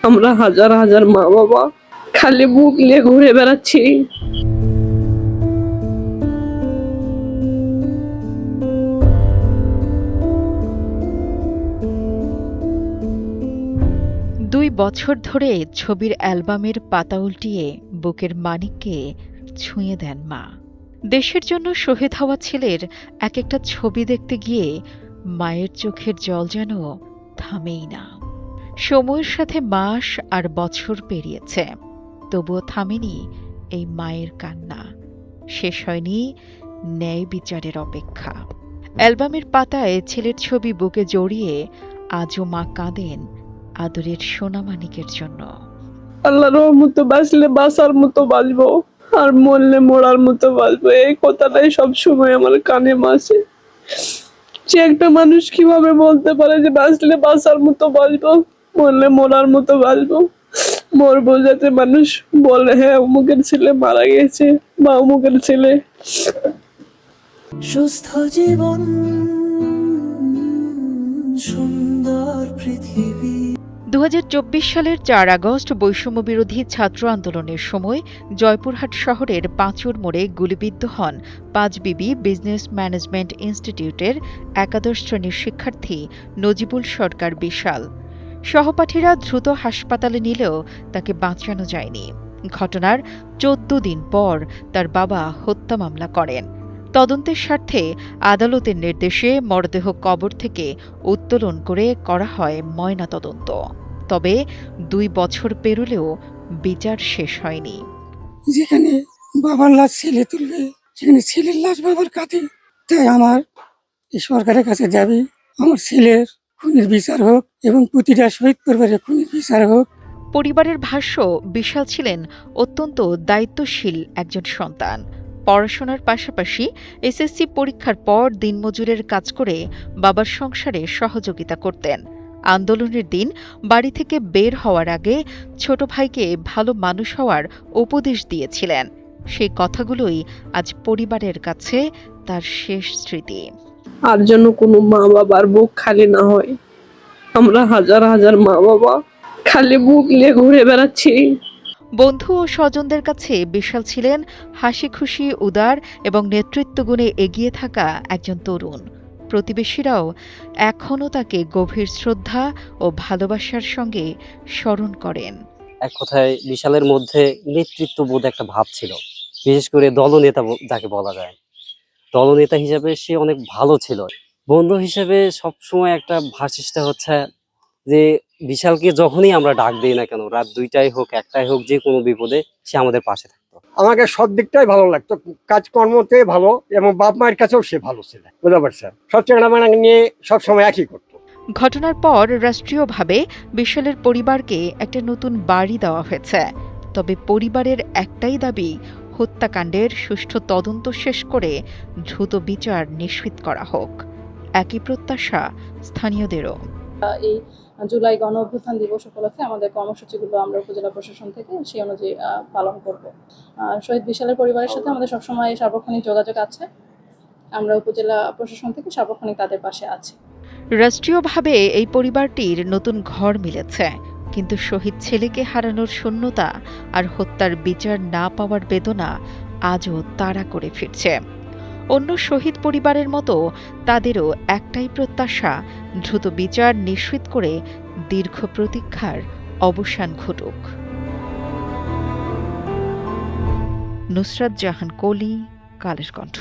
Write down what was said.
আমরা হাজার হাজার মা বাবা খালি বুক নিয়ে ঘুরে বেড়াচ্ছি। দুই বছর ধরে ছবির অ্যালবামের পাতা উল্টিয়ে বুকের মানিককে ছুঁয়ে দেন মা। দেশের জন্য শহীদ হওয়া ছেলের এক একটা ছবি দেখতে গিয়ে মায়ের চোখের জল যেন থামেই না। সময়ের সাথে মাস আর বছর পেরিয়েছে, তবুও থামেনি এই মায়ের কান্না, শেষ হয়নি ন্যায় বিচারের অপেক্ষা। অ্যালবামের পাতায় ছেলের ছবি বুকে জড়িয়ে আজও মা কাঁদেন আদরের সোনামানিকের জন্য। আল্লাহর রহমতে বাঁচলে বাঁচার মতো বাঁচবো, আর মরলে মরার মতো বাঁচবো, এই কথাটাই সব সময় আমার কানে মাসে। যে একটা মানুষ কিভাবে বলতে পারে যে বাঁচলে বাঁচার মতো বাঁচবো, মরলে মরার মতো বাঁচবো। মরবো যাতে মানুষ বলে হ্যাঁ অমুকের ছেলে মারা গেছে বা অমুকের ছেলে। সুস্থ জীবন, সুন্দর পৃথিবী। 2024 সালের 4 আগস্ট বৈষম্য বিরোধী ছাত্র আন্দোলনের সময় জয়পুরহাট শহরের পাঁচুর মোড়ে গুলিবিদ্ধ হন পাঁচবিবি বিজনেস ম্যানেজমেন্ট ইনস্টিটিউটের একাদশ শ্রেণীর শিক্ষার্থী নজিবুল সরকার বিশাল। সহপাঠীরা দ্রুত হাসপাতালে নিলেও তাকে বাঁচানো যায়নি। ঘটনার 14 দিন পর তার বাবা হত্যা মামলা করেন। তদন্তের স্বার্থে আদালতের নির্দেশে মরদেহ কবর থেকে উত্তোলন করে করা হয় ময়নাতদন্ত। তবে 2 বছর পেরোলেও বিচার শেষ হয়নি। যেখানে বাবার লাশ ছেলে তুলবে, সেখানে ছেলের লাশ বাবার কাঁধে। তাই আমার এই সরকারের কাছে দাবি, আমার ছেলের খুনের বিচার হোক এবং প্রতিটা শহীদ পরিবারের খুনের বিচার হোক। পরিবারের ভাষ্য, বিশাল ছিলেন অত্যন্ত দায়িত্বশীল একজন সন্তান। পড়াশোনার পাশাপাশি এসএসসি পরীক্ষার পর দিনমজুরের কাজ করে বাবার সংসারে সহযোগিতা করতেন। আন্দোলনের দিন বাড়ি থেকে বের হওয়ার আগে ছোট ভাইকে ভালো মানুষ হওয়ার উপদেশ দিয়েছিলেন। সেই কথাগুলোই আজ পরিবারের কাছে তার শেষ স্মৃতি। আর যেন কোনো মা বাবার বুক খালি না হয়। আমরা হাজার হাজার মা বাবা খালি বুক নিয়ে ঘুরে বেড়াচ্ছি। বন্ধু ও স্বজনদের কাছে বিশাল ছিলেন হাসি খুশি, উদার এবং নেতৃত্বগুণে এগিয়ে থাকা একজন তরুণ। প্রতিবেশীরাও এখনও তাকে গভীর শ্রদ্ধা ও ভালোবাসার সঙ্গে স্মরণ করেন। এক কথায় বিশালের মধ্যে নেতৃত্ববোধ একটা ভাব ছিল, বিশেষ করে দলনেতা যাকে বলা যায়। দলনেতা হিসেবে সে অনেক ভালো ছিল। বন্ধু হিসেবে সবসময় একটা ভার্সিসটা হচ্ছে যে বিশালকে যখনই আমরা ডাক দিই না কেন, রাত 2টায় হোক 1টায় হোক, যে কোনো বিপদে সে আমাদের পাশে থাকতো। আমাকে সব দিকটাই ভালো লাগতো, কাজকর্মতে ভালো, এবং বাপ মায়ের কাছেও সে ভালো ছিল, বুঝতে পারছেন। সব চেঙ্গা নিয়ে সবসময় একই করতো। ঘটনার পর রাষ্ট্রীয়ভাবে বিশালের পরিবারকে একটা নতুন বাড়ি দেওয়া হয়েছে। তবে পরিবারের একটাই দাবি, হত্যাকাণ্ডের সুষ্ঠু তদন্ত শেষ করে দ্রুত বিচার নিশ্চিত করা হোক। একই প্রত্যাশা স্থানীয়দেরও। এই জুলাই গণ অভ্যুত্থান দিবস উপলক্ষে আমাদের কর্মসূচিগুলো আমরা উপজেলা প্রশাসন থেকে সেই অনুযায়ী পালন করব। শহীদ বিশালের পরিবারের সাথে আমাদের সবসময় সার্বক্ষণিক যোগাযোগ আছে। আমরা উপজেলা প্রশাসন থেকে সার্বক্ষণিক তাদের পাশে আছি। রাষ্ট্রীয়ভাবে এই পরিবারটির নতুন ঘর মিলেছে, কিন্তু শহীদ ছেলেকে হারানোর শূন্যতা আর হত্যার বিচার না পাওয়ার বেদনা আজও তাড়া করে ফিরছে। অন্য শহীদ পরিবারের মতো তাদেরও একটাই প্রত্যাশা, দ্রুত বিচার নিশ্চিত করে দীর্ঘ প্রতীক্ষার অবসান ঘটুক। নুসরাত জাহান কলি, কালের কণ্ঠ।